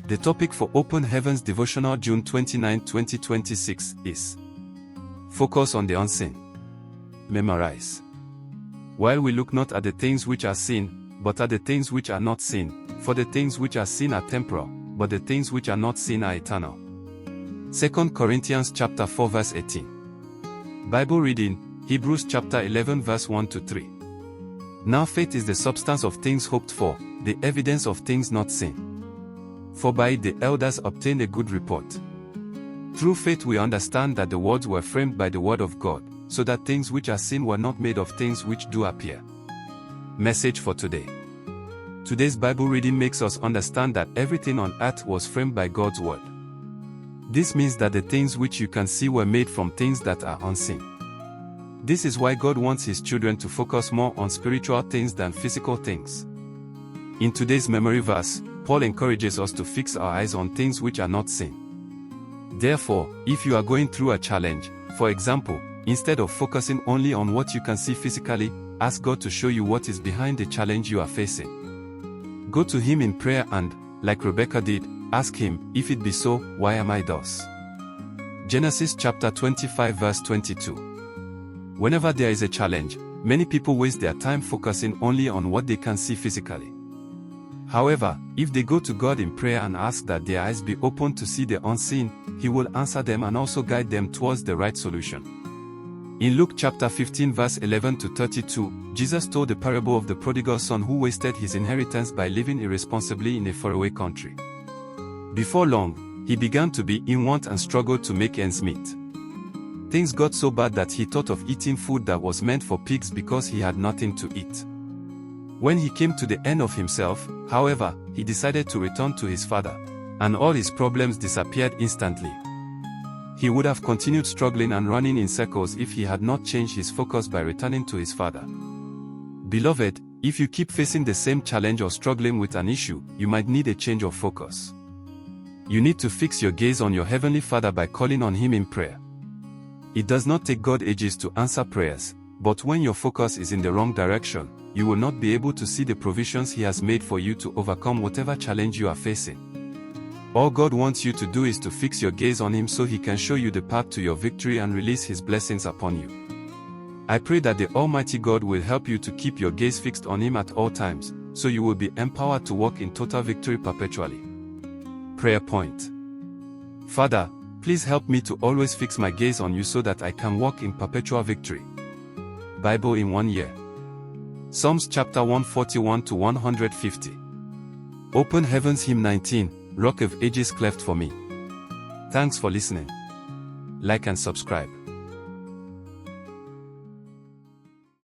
The topic for Open Heavens Devotional June 29, 2026 is Focus on the unseen. Memorize. While we look not at the things which are seen, but at the things which are not seen, for the things which are seen are temporal, but the things which are not seen are eternal. 2 Corinthians chapter 4 verse 18. Bible reading, Hebrews chapter 11 verse 1 to 3. Now faith is the substance of things hoped for, the evidence of things not seen. For by it the elders obtained a good report. Through faith we understand that the worlds were framed by the word of God, so that things which are seen were not made of things which do appear. Message for today. Today's Bible reading makes us understand that everything on earth was framed by God's word. This means that the things which you can see were made from things that are unseen. This is why God wants His children to focus more on spiritual things than physical things. In today's memory verse, Paul encourages us to fix our eyes on things which are not seen. Therefore, if you are going through a challenge, for example, instead of focusing only on what you can see physically, ask God to show you what is behind the challenge you are facing. Go to Him in prayer and, like Rebecca did, ask Him, if it be so, why am I thus? Genesis chapter 25 verse 22. Whenever there is a challenge, many people waste their time focusing only on what they can see physically. However, if they go to God in prayer and ask that their eyes be opened to see the unseen, He will answer them and also guide them towards the right solution. In Luke chapter 15 verse 11 to 32, Jesus told the parable of the prodigal son who wasted his inheritance by living irresponsibly in a faraway country. Before long, he began to be in want and struggled to make ends meet. Things got so bad that he thought of eating food that was meant for pigs because he had nothing to eat. When he came to the end of himself, however, he decided to return to his father, and all his problems disappeared instantly. He would have continued struggling and running in circles if he had not changed his focus by returning to his father. Beloved, if you keep facing the same challenge or struggling with an issue, you might need a change of focus. You need to fix your gaze on your Heavenly Father by calling on Him in prayer. It does not take God ages to answer prayers, but when your focus is in the wrong direction, you will not be able to see the provisions He has made for you to overcome whatever challenge you are facing. All God wants you to do is to fix your gaze on Him so He can show you the path to your victory and release His blessings upon you. I pray that the Almighty God will help you to keep your gaze fixed on Him at all times, so you will be empowered to walk in total victory perpetually. Prayer point. Father, please help me to always fix my gaze on You so that I can walk in perpetual victory. Bible in 1 year. Psalms chapter 141 to 150. Open Heavens Hymn 19, Rock of Ages Cleft for me. Thanks for listening. Like and subscribe.